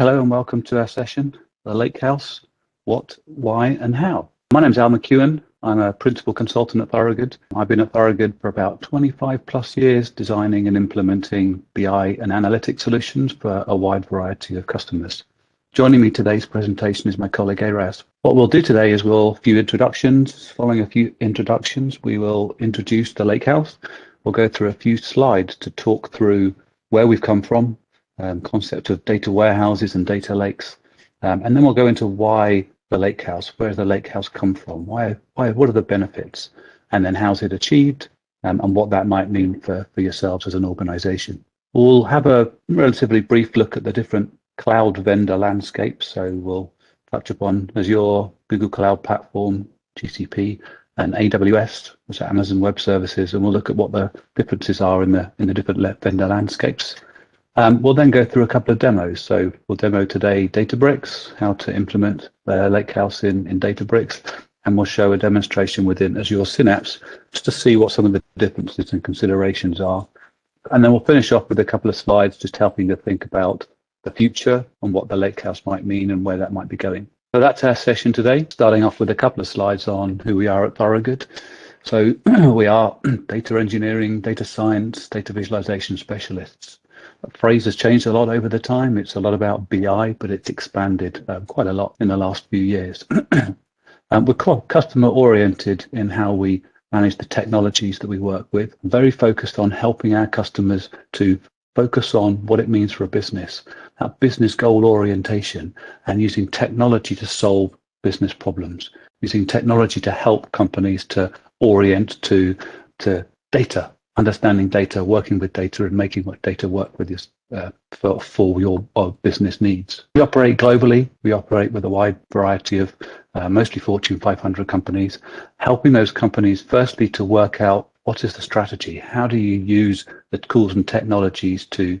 Hello and welcome to our session, The Lakehouse, What, Why and How. My name is Al McEwen. I'm a principal consultant at Thorogood. I've been at Thorogood for about 25 plus years, designing and implementing BI and analytic solutions for a wide variety of customers. Joining me today's presentation is my colleague Araz. What we'll do today is a few introductions. Following a few introductions, we will introduce the Lakehouse. We'll go through a few slides to talk through where we've come from, concept of data warehouses and data lakes, and then we'll go into why the Lakehouse. Where does the Lakehouse come from? Why? What are the benefits? And then how's it achieved? And what that might mean for yourselves as an organization. We'll have a relatively brief look at the different cloud vendor landscapes. So we'll touch upon Azure, Google Cloud Platform, GCP, and AWS, which are Amazon Web Services, and we'll look at what the differences are in the different vendor landscapes. We'll then go through a couple of demos. So we'll demo today Databricks, how to implement the Lakehouse in Databricks, and we'll show a demonstration within Azure Synapse just to see what some of the differences and considerations are. And then we'll finish off with a couple of slides just helping to think about the future and what the Lakehouse might mean and where that might be going. So that's our session today, starting off with a couple of slides on who we are at Thorogood. So we are data engineering, data science, data visualization specialists. The phrase has changed a lot over the time. It's a lot about BI, but it's expanded quite a lot in the last few years. We're quite customer oriented in how we manage the technologies that we work with, very focused on helping our customers to focus on what it means for a business, that business goal orientation, and using technology to solve business problems, using technology to help companies to orient to data, understanding data, working with data, and making what data work with for your business needs. We operate globally. We operate with a wide variety of mostly Fortune 500 companies, helping those companies firstly to work out what is the strategy. How do you use the tools and technologies to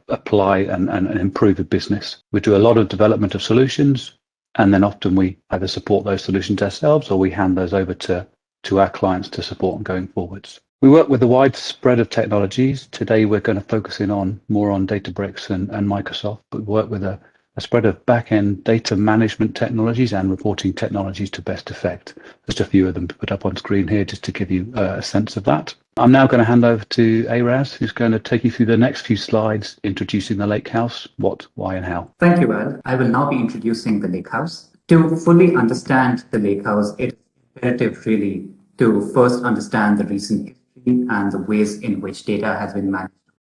apply and improve a business? We do a lot of development of solutions, and then often we either support those solutions ourselves or we hand those over to our clients to support going forwards. We work with a wide spread of technologies. Today, we're going to focus in more on Databricks and Microsoft, but we work with a spread of back-end data management technologies and reporting technologies to best effect. Just a few of them to put up on screen here just to give you a sense of that. I'm now going to hand over to Araz, who's going to take you through the next few slides, introducing the Lakehouse, what, why, and how. Thank you, Al. I will now be introducing the Lakehouse. To fully understand the Lakehouse, it's imperative really to first understand the recent history and the ways in which data has been managed.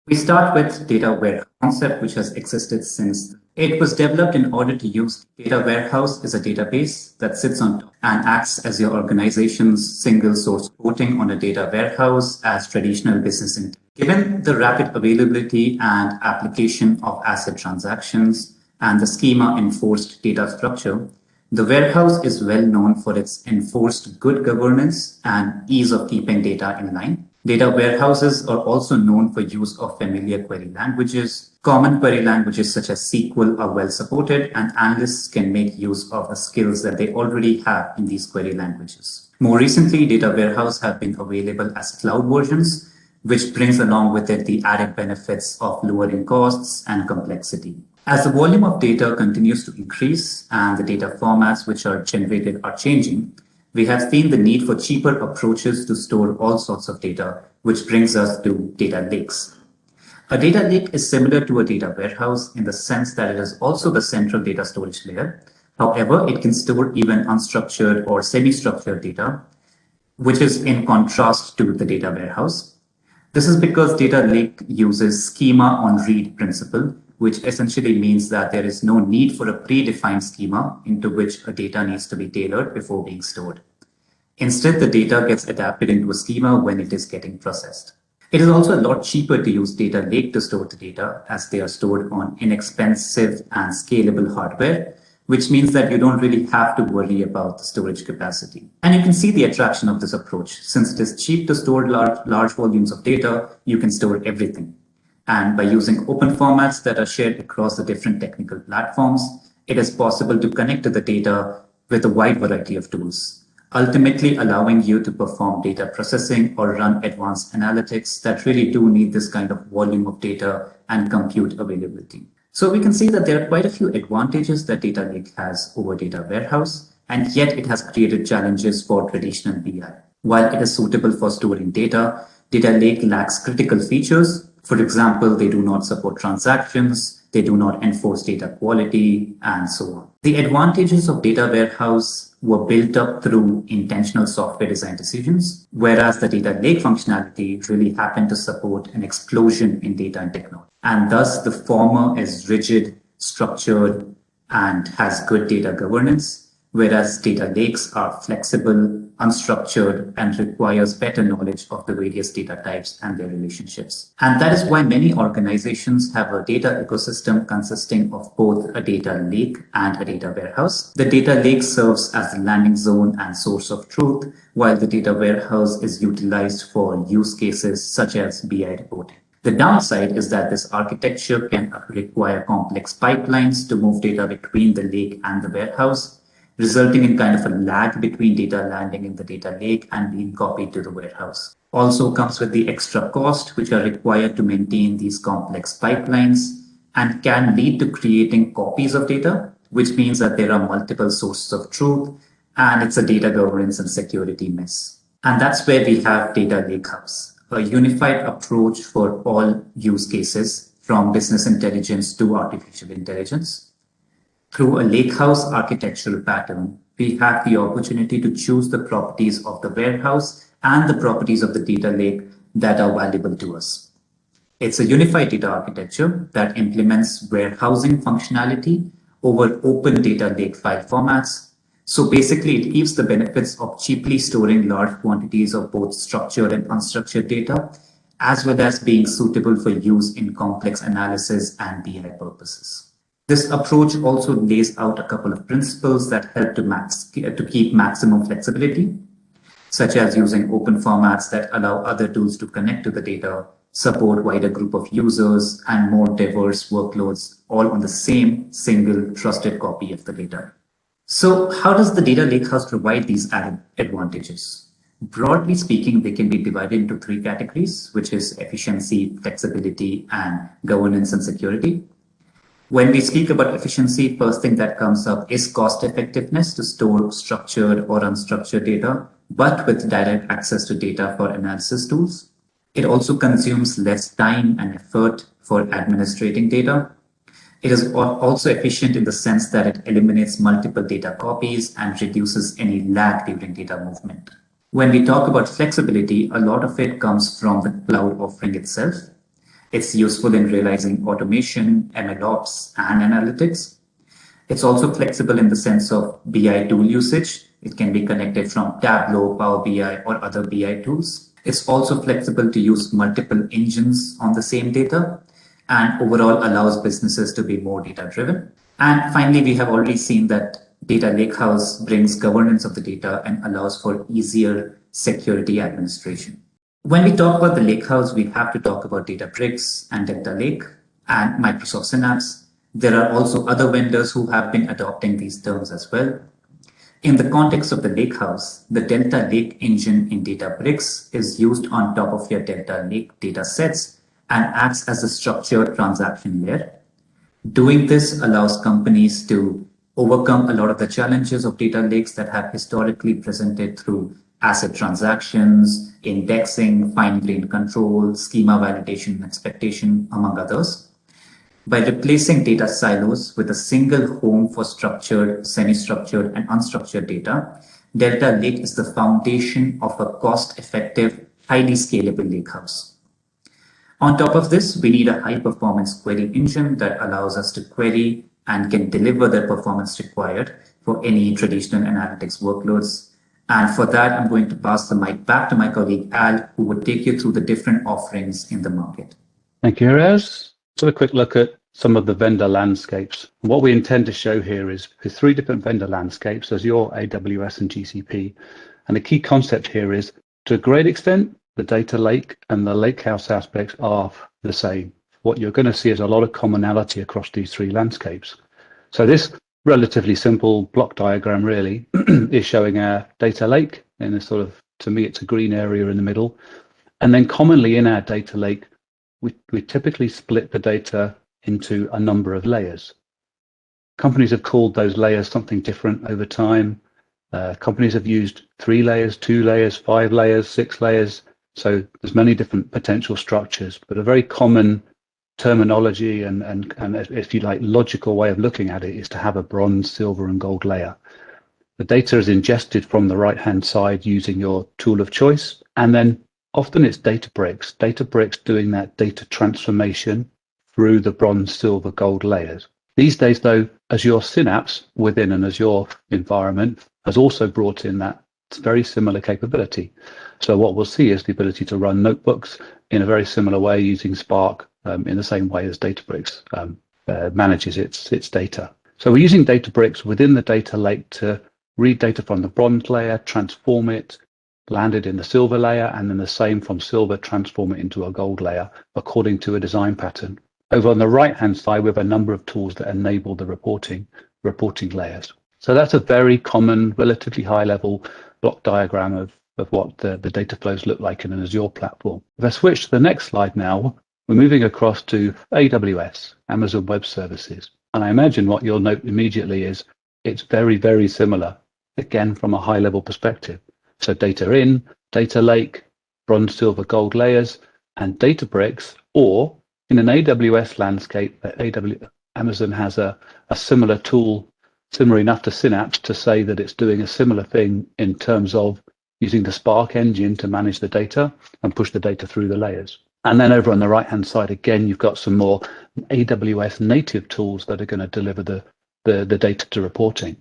We start with data warehouse concept, which has existed since. It was developed in order to use data warehouse as a database that sits on top and acts as your organization's single source reporting on a data warehouse as traditional business intent. Given the rapid availability and application of asset transactions and the schema enforced data structure, the warehouse is well known for its enforced good governance and ease of keeping data in line. Data warehouses are also known for use of familiar query languages. Common query languages such as SQL are well supported, and analysts can make use of the skills that they already have in these query languages. More recently, data warehouse have been available as cloud versions, which brings along with it the added benefits of lowering costs and complexity. As the volume of data continues to increase and the data formats which are generated are changing, we have seen the need for cheaper approaches to store all sorts of data, which brings us to data lakes. A data lake is similar to a data warehouse in the sense that it is also the central data storage layer. However, it can store even unstructured or semi-structured data, which is in contrast to the data warehouse. This is because data lake uses schema on read principle, which essentially means that there is no need for a predefined schema into which a data needs to be tailored before being stored. Instead, the data gets adapted into a schema when it is getting processed. It is also a lot cheaper to use data lake to store the data, as they are stored on inexpensive and scalable hardware, which means that you don't really have to worry about the storage capacity. And you can see the attraction of this approach. Since it is cheap to store large volumes of data, you can store everything. And by using open formats that are shared across the different technical platforms, it is possible to connect to the data with a wide variety of tools, ultimately allowing you to perform data processing or run advanced analytics that really do need this kind of volume of data and compute availability. So we can see that there are quite a few advantages that data lake has over data warehouse, and yet it has created challenges for traditional BI. While it is suitable for storing data, data lake lacks critical features. For example, they do not support transactions, they do not enforce data quality, and so on. The advantages of data warehouse were built up through intentional software design decisions, whereas the data lake functionality really happened to support an explosion in data and technology. And thus, the former is rigid, structured, and has good data governance, whereas data lakes are flexible, unstructured, and requires better knowledge of the various data types and their relationships. And that is why many organizations have a data ecosystem consisting of both a data lake and a data warehouse. The data lake serves as the landing zone and source of truth, while the data warehouse is utilized for use cases such as BI reporting. The downside is that this architecture can require complex pipelines to move data between the lake and the warehouse, resulting in kind of a lag between data landing in the data lake and being copied to the warehouse. Also comes with the extra cost which are required to maintain these complex pipelines and can lead to creating copies of data, which means that there are multiple sources of truth and it's a data governance and security mess. And that's where we have Data Lakehouse, a unified approach for all use cases from business intelligence to artificial intelligence. Through a lakehouse architectural pattern, we have the opportunity to choose the properties of the warehouse and the properties of the data lake that are valuable to us. It's a unified data architecture that implements warehousing functionality over open data lake file formats. So basically, it gives the benefits of cheaply storing large quantities of both structured and unstructured data, as well as being suitable for use in complex analysis and BI purposes. This approach also lays out a couple of principles that help to keep maximum flexibility, such as using open formats that allow other tools to connect to the data, support wider group of users, and more diverse workloads, all on the same single trusted copy of the data. So how does the data lakehouse provide these added advantages? Broadly speaking, they can be divided into three categories, which is efficiency, flexibility, and governance and security. When we speak about efficiency, first thing that comes up is cost effectiveness to store structured or unstructured data, but with direct access to data for analysis tools. It also consumes less time and effort for administrating data. It is also efficient in the sense that it eliminates multiple data copies and reduces any lag during data movement. When we talk about flexibility, a lot of it comes from the cloud offering itself. It's useful in realizing automation, MLOps, and analytics. It's also flexible in the sense of BI tool usage. It can be connected from Tableau, Power BI, or other BI tools. It's also flexible to use multiple engines on the same data and overall allows businesses to be more data-driven. And finally, we have already seen that Data Lakehouse brings governance of the data and allows for easier security administration. When we talk about the Lakehouse, we have to talk about Databricks and Delta Lake and Microsoft Synapse. There are also other vendors who have been adopting these terms as well. In the context of the Lakehouse, the Delta Lake engine in Databricks is used on top of your Delta Lake data sets and acts as a structured transaction layer. Doing this allows companies to overcome a lot of the challenges of data lakes that have historically presented through asset transactions, indexing, fine-grained control, schema validation and expectation, among others. By replacing data silos with a single home for structured, semi-structured, and unstructured data, Delta Lake is the foundation of a cost-effective, highly scalable lakehouse. On top of this, we need a high-performance query engine that allows us to query and can deliver the performance required for any traditional analytics workloads. And for that, I'm going to pass the mic back to my colleague Al, who would take you through the different offerings in the market. Thank you, Raz. So a quick look at some of the vendor landscapes. What we intend to show here is three different vendor landscapes, Azure, AWS, and GCP. And the key concept here is, to a great extent, the data lake and the lakehouse aspects are the same. What you're going to see is a lot of commonality across these three landscapes. So this relatively simple block diagram really is showing our data lake in a sort of, to me, it's a green area in the middle. And then commonly in our data lake, we typically split the data into a number of layers. Companies have called those layers something different over time. Companies have used 3 layers, 2 layers, 5 layers, 6 layers. So there's many different potential structures, but a very common terminology and if you like, logical way of looking at it is to have a bronze, silver, and gold layer. The data is ingested from the right-hand side using your tool of choice, and then often it's Databricks doing that data transformation through the bronze, silver, gold layers. These days, though, Azure Synapse within an Azure environment has also brought in that very similar capability. So what we'll see is the ability to run notebooks in a very similar way using Spark in the same way as Databricks manages its data. So we're using Databricks within the data lake to read data from the bronze layer, transform it, land it in the silver layer, and then the same from silver, transform it into a gold layer according to a design pattern. Over on the right-hand side, we have a number of tools that enable the reporting layers. So that's a very common, relatively high-level block diagram of what the data flows look like in an Azure platform. If I switch to the next slide now, we're moving across to AWS, Amazon Web Services. And I imagine what you'll note immediately is it's very, very similar, again, from a high-level perspective. So data in, data lake, bronze, silver, gold layers, and Databricks, or in an AWS landscape, Amazon has a similar tool, similar enough to Synapse, to say that it's doing a similar thing in terms of using the Spark engine to manage the data and push the data through the layers. And then over on the right-hand side, again, you've got some more AWS native tools that are going to deliver the data to reporting.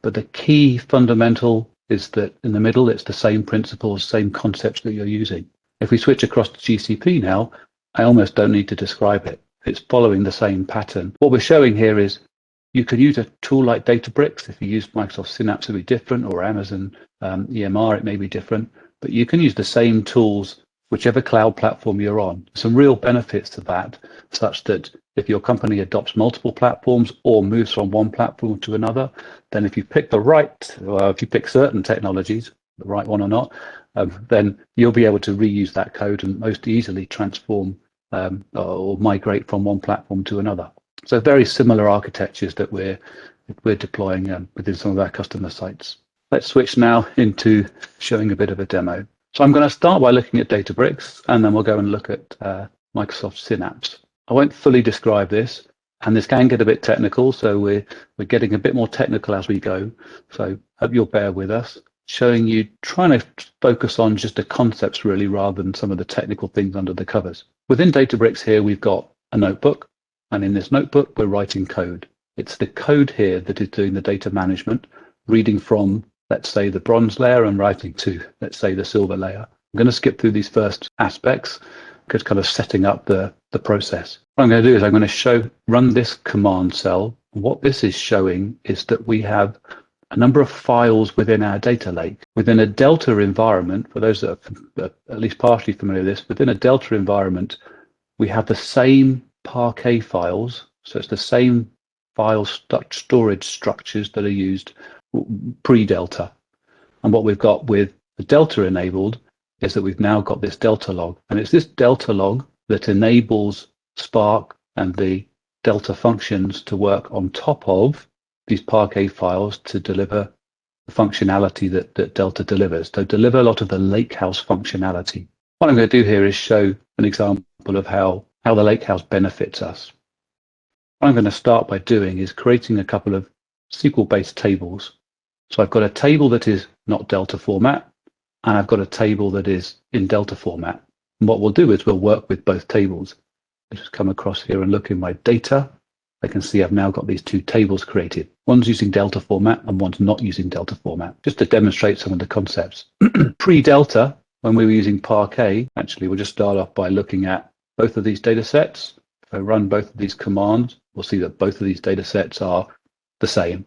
But the key fundamental is that in the middle, it's the same principles, same concepts that you're using. If we switch across to GCP now, I almost don't need to describe it. It's following the same pattern. What we're showing here is you can use a tool like Databricks. If you use Microsoft Synapse, it'll be different, or Amazon EMR, it may be different. But you can use the same tools whichever cloud platform you're on. Some real benefits to that, such that if your company adopts multiple platforms or moves from one platform to another, then if you pick if you pick certain technologies, the right one or not, then you'll be able to reuse that code and most easily transform or migrate from one platform to another. So very similar architectures that we're deploying within some of our customer sites. Let's switch now into showing a bit of a demo. So I'm going to start by looking at Databricks, and then we'll go and look at Microsoft Synapse. I won't fully describe this, and this can get a bit technical, so we're getting a bit more technical as we go. So hope you'll bear with us, showing you, trying to focus on just the concepts really rather than some of the technical things under the covers. Within Databricks here, we've got a notebook, and in this notebook, we're writing code. It's the code here that is doing the data management, reading from, let's say, the bronze layer and writing to, let's say, the silver layer. I'm going to skip through these first aspects because kind of setting up the process. What I'm going to do is I'm going to run this command cell. What this is showing is that we have a number of files within our data lake. Within a Delta environment, for those that are at least partially familiar with this, within a Delta environment, we have the same Parquet files. So it's the same file storage structures that are used pre-Delta. And what we've got with the Delta enabled is that we've now got this Delta log. And it's this Delta log that enables Spark and the Delta functions to work on top of these Parquet files to deliver the functionality that Delta delivers. So deliver a lot of the Lakehouse functionality. What I'm going to do here is show an example of how the Lakehouse benefits us. What I'm going to start by doing is creating a couple of SQL-based tables. So I've got a table that is not Delta format, and I've got a table that is in Delta format. And what we'll do is we'll work with both tables. I just come across here and look in my data. I can see I've now got these two tables created. One's using Delta format and one's not using Delta format, just to demonstrate some of the concepts. Pre-Delta, when we were using Parquet, actually we'll just start off by looking at both of these data sets. If I run both of these commands, we'll see that both of these data sets are the same.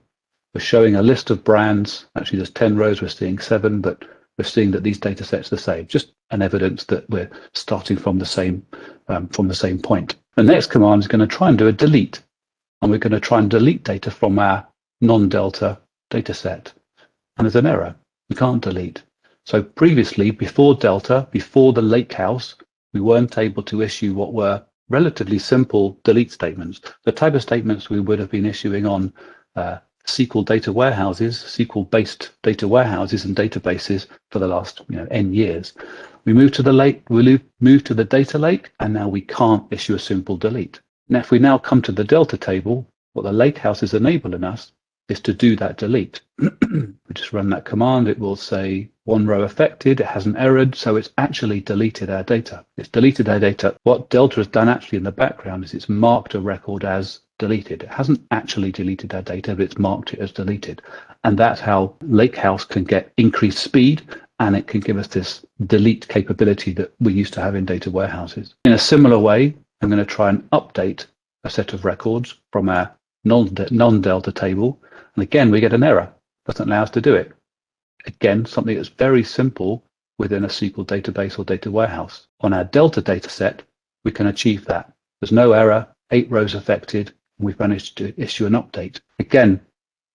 We're showing a list of brands. Actually, there's 10 rows, we're seeing 7, but we're seeing that these data sets are the same, just an evidence that we're starting from the same point. The next command is going to try and do a delete, and we're going to try and delete data from our non-Delta data set. And there's an error. We can't delete. So previously, before Delta, before the Lakehouse, we weren't able to issue what were relatively simple delete statements, the type of statements we would have been issuing on SQL data warehouses, SQL-based data warehouses and databases for the last n years. We move to the data lake, and now we can't issue a simple delete. Now, if we now come to the Delta table, what the Lakehouse is enabling us is to do that delete. We just run that command. It will say one row affected. It hasn't errored, so it's actually deleted our data. It's deleted our data. What Delta has done actually in the background is it's marked a record as deleted. It hasn't actually deleted our data, but it's marked it as deleted. And that's how Lakehouse can get increased speed, and it can give us this delete capability that we used to have in data warehouses. In a similar way, I'm going to try and update a set of records from our non-Delta table. And again, we get an error. Doesn't allow us to do it. Again, something that's very simple within a SQL database or data warehouse. On our Delta data set, we can achieve that. There's no error, 8 rows affected, and we've managed to issue an update. Again,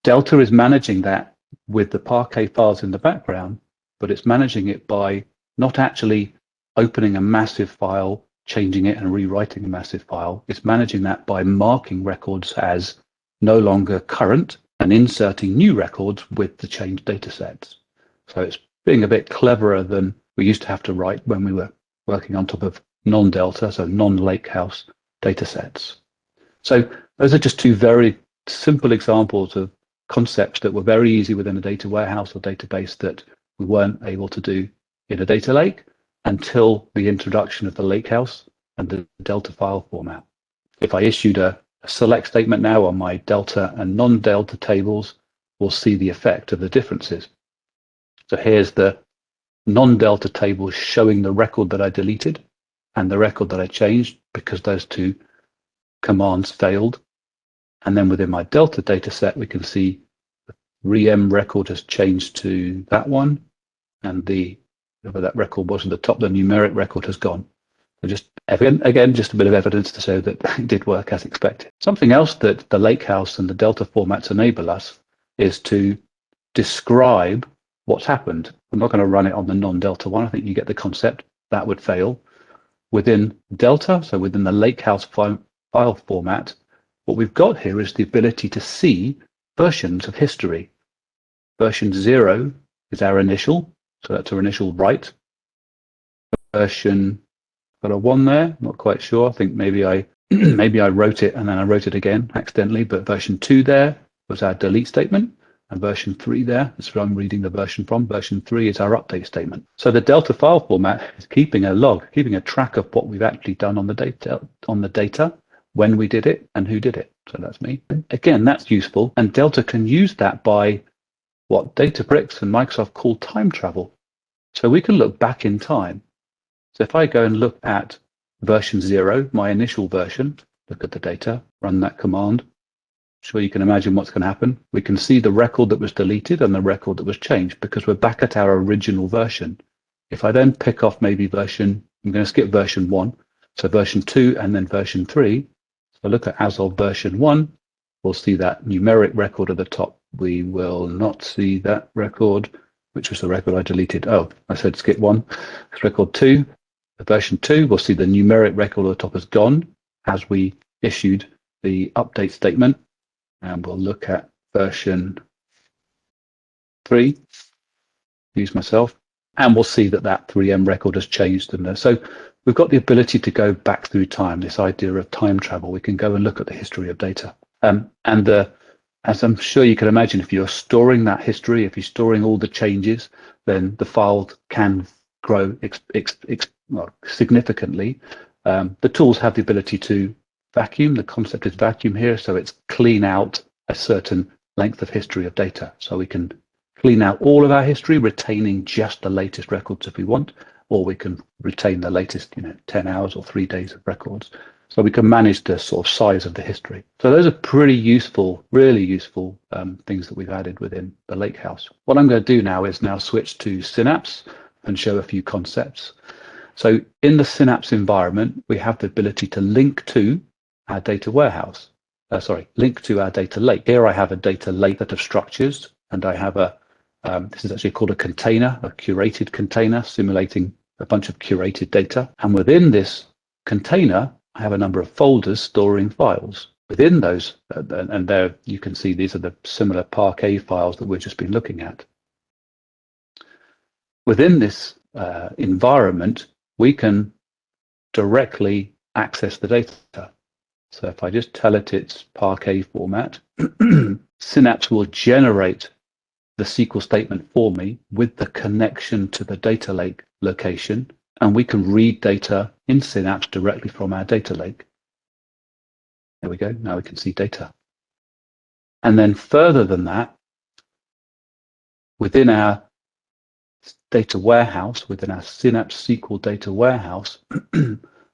Delta is managing that with the Parquet files in the background, but it's managing it by not actually opening a massive file, changing it and rewriting a massive file. It's managing that by marking records as no longer current and inserting new records with the changed data sets. So it's being a bit cleverer than we used to have to write when we were working on top of non-Delta, so non-Lakehouse data sets. So those are just two very simple examples of concepts that were very easy within a data warehouse or database that we weren't able to do in a data lake until the introduction of the Lakehouse and the Delta file format. If I issued a select statement now on my Delta and non-Delta tables, we'll see the effect of the differences. So here's the non-Delta table showing the record that I deleted and the record that I changed because those two commands failed. And then within my Delta data set, we can see the rem record has changed to that one, and whatever that record was at the top, the numeric record has gone. So just again, just a bit of evidence to show that it did work as expected. Something else that the Lakehouse and the Delta formats enable us is to describe what's happened. I'm not going to run it on the non-Delta one. I think you get the concept. That would fail. Within Delta, so within the Lakehouse file format, what we've got here is the ability to see versions of history. Version 0 is our initial, so that's our initial write. Version, got a 1 there, not quite sure. I think maybe I wrote it and then I wrote it again accidentally, but version 2 there was our delete statement, and version 3 there, that's where I'm reading the version from. Version 3 is our update statement. So the Delta file format is keeping a log, keeping a track of what we've actually done on the data, when we did it and who did it. So that's me. Again, that's useful. And Delta can use that by what Databricks and Microsoft call time travel. So we can look back in time. So if I go and look at version 0, my initial version, look at the data, run that command, I'm sure you can imagine what's going to happen. We can see the record that was deleted and the record that was changed because we're back at our original version. If I then pick off maybe version, I'm going to skip version 1, so version 2 and then version 3. So look at as of version 1, we'll see that numeric record at the top. We will not see that record, which was the record I deleted. Oh, I said skip 1. It's record 2. The version 2, we'll see the numeric record at the top has gone as we issued the update statement. And we'll look at version 3, use myself, and we'll see that that 3M record has changed. And so we've got the ability to go back through time, this idea of time travel. We can go and look at the history of data. As I'm sure you can imagine, if you're storing that history, if you're storing all the changes, then the file can grow significantly. The tools have the ability to vacuum. The concept is vacuum here, so it's clean out a certain length of history of data. So we can clean out all of our history, retaining just the latest records if we want, or we can retain the latest 10 hours or 3 days of records. So we can manage the sort of size of the history. So those are pretty useful, really useful things that we've added within the Lakehouse. What I'm going to do now is switch to Synapse and show a few concepts. So in the Synapse environment, we have the ability to link to our data warehouse. Link to our data lake. Here I have a data lake that of structures, and I have this is actually called a container, a curated container, simulating a bunch of curated data. And within this container, I have a number of folders storing files. Within those, and there you can see these are the similar Parquet files that we've just been looking at. Within this environment, we can directly access the data. So if I just tell it it's Parquet format, Synapse will generate the SQL statement for me with the connection to the data lake location, and we can read data in Synapse directly from our data lake. There we go. Now we can see data. And then further than that, within our data warehouse, within our Synapse SQL data warehouse,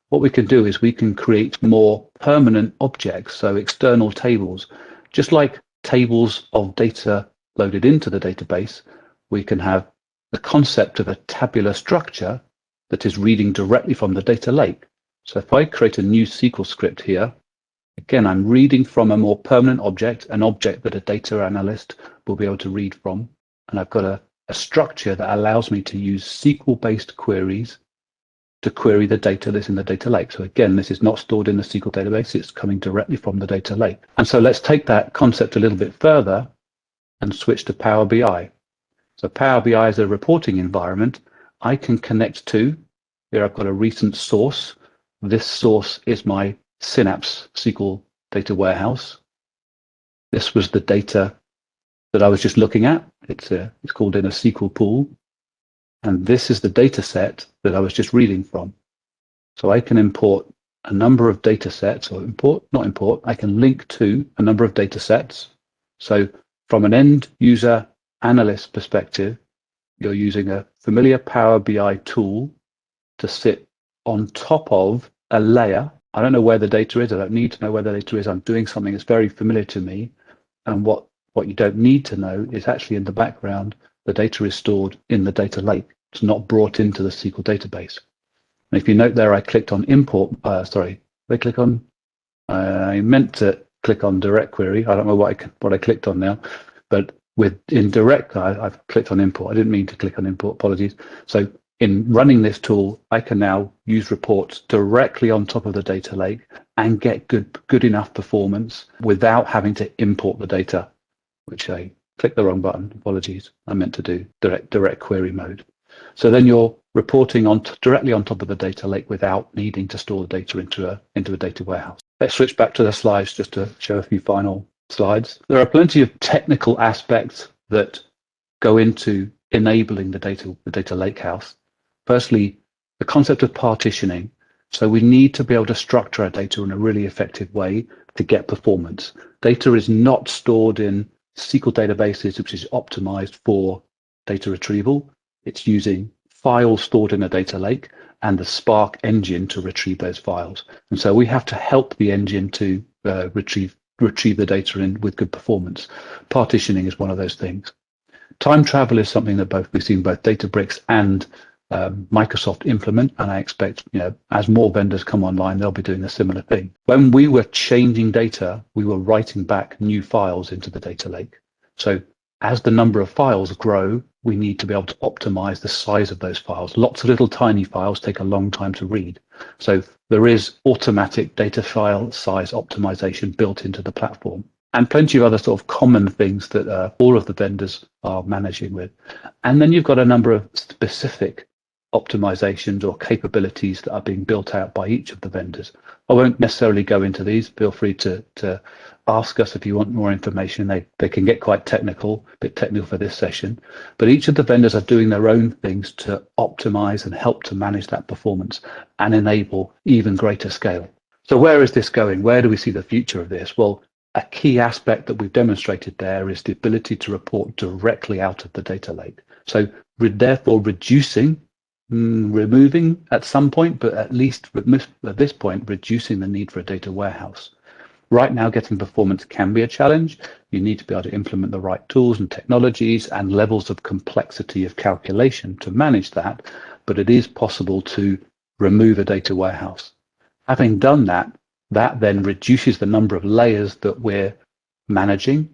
what we can do is we can create more permanent objects, so external tables. Just like tables of data loaded into the database, we can have the concept of a tabular structure that is reading directly from the data lake. So if I create a new SQL script here, again, I'm reading from a more permanent object, an object that a data analyst will be able to read from. And I've got a structure that allows me to use SQL-based queries to query the data that's in the data lake. So again, this is not stored in the SQL database, it's coming directly from the data lake. And so let's take that concept a little bit further and switch to Power BI. So Power BI is a reporting environment I can connect to. Here I've got a recent source. This source is my Synapse SQL data warehouse. This was the data that I was just looking at. It's called in a SQL pool. And this is the data set that I was just reading from. So I can import a number of data sets, or I can link to a number of data sets. So from an end user analyst perspective, you're using a familiar Power BI tool to sit on top of a layer. I don't know where the data is. I don't need to know where the data is. I'm doing something that's very familiar to me. And what you don't need to know is actually in the background, the data is stored in the data lake. It's not brought into the SQL database. And if you note there, I clicked on import. I meant to click on direct query. I don't know what I clicked on now, but in direct, I've clicked on import. I didn't mean to click on import. Apologies. So in running this tool, I can now use reports directly on top of the data lake and get good enough performance without having to import the data, which I clicked the wrong button. Apologies. I meant to do direct query mode. So then you're reporting directly on top of the data lake without needing to store the data into a data warehouse. Let's switch back to the slides just to show a few final slides. There are plenty of technical aspects that go into enabling the data lakehouse. Firstly, the concept of partitioning. So we need to be able to structure our data in a really effective way to get performance. Data is not stored in SQL databases, which is optimized for data retrieval. It's using files stored in a data lake and the Spark engine to retrieve those files. And so we have to help the engine to retrieve the data in with good performance. Partitioning is one of those things. Time travel is something that we've seen both Databricks and Microsoft implement, and I expect, as more vendors come online, they'll be doing a similar thing. When we were changing data, we were writing back new files into the data lake. So as the number of files grow, we need to be able to optimize the size of those files. Lots of little tiny files take a long time to read. So there is automatic data file size optimization built into the platform, and plenty of other sort of common things that all of the vendors are managing with. And then you've got a number of specific optimizations or capabilities that are being built out by each of the vendors. I won't necessarily go into these. Feel free to ask us if you want more information. They can get quite technical, a bit technical for this session, but each of the vendors are doing their own things to optimize and help to manage that performance and enable even greater scale. So where is this going? Where do we see the future of this? Well, a key aspect that we've demonstrated there is the ability to report directly out of the data lake. So we're therefore removing at some point, but at least at this point, reducing the need for a data warehouse. Right now, getting performance can be a challenge. You need to be able to implement the right tools and technologies and levels of complexity of calculation to manage that, but it is possible to remove a data warehouse. Having done that, that then reduces the number of layers that we're managing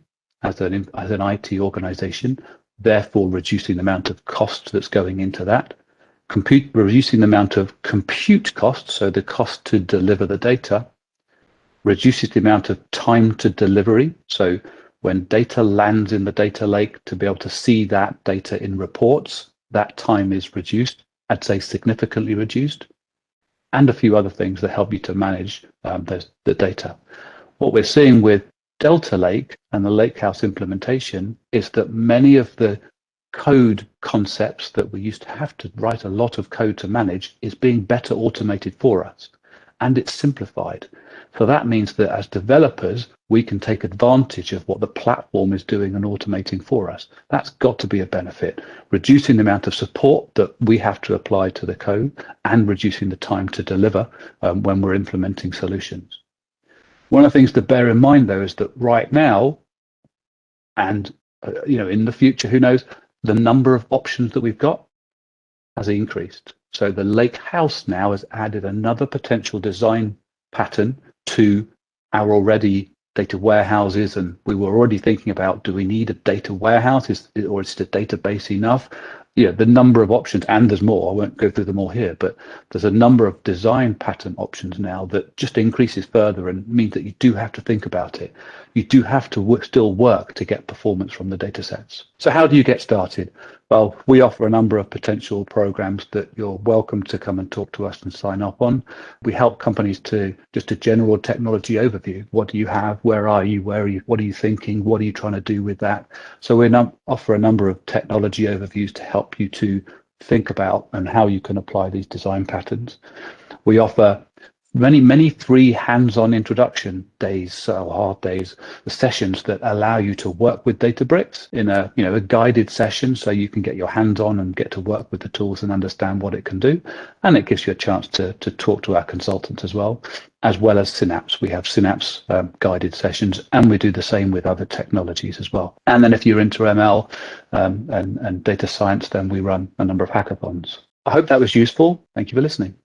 as an IT organization, therefore reducing the amount of cost that's going into that. reducing the amount of compute costs, so the cost to deliver the data, reduces the amount of time to delivery. So when data lands in the data lake, to be able to see that data in reports, that time is reduced, I'd say significantly reduced, and a few other things that help you to manage the data. What we're seeing with Delta Lake and the Lakehouse implementation is that many of the code concepts that we used to have to write a lot of code to manage is being better automated for us, and it's simplified. So that means that as developers, we can take advantage of what the platform is doing and automating for us. That's got to be a benefit, reducing the amount of support that we have to apply to the code and reducing the time to deliver when we're implementing solutions. One of the things to bear in mind, though, is that right now, and in the future, who knows, the number of options that we've got has increased. So the Lakehouse now has added another potential design pattern to our already data warehouses, and we were already thinking about, do we need a data warehouse, or is the database enough? The number of options, and there's more, I won't go through them all here, but there's a number of design pattern options now that just increases further and means that you do have to think about it. You do have to still work to get performance from the data sets. So how do you get started? Well, we offer a number of potential programs that you're welcome to come and talk to us and sign up on. We help companies to just a general technology overview. What do you have? Where are you? What are you thinking? What are you trying to do with that? So we offer a number of technology overviews to help you to think about and how you can apply these design patterns. We offer many free hands-on introduction days, or hard days, sessions that allow you to work with Databricks in a guided session, so you can get your hands on and get to work with the tools and understand what it can do. And it gives you a chance to talk to our consultants as well as Synapse. We have Synapse guided sessions, and we do the same with other technologies as well. And then if you're into ML and data science, then we run a number of hackathons. I hope that was useful. Thank you for listening.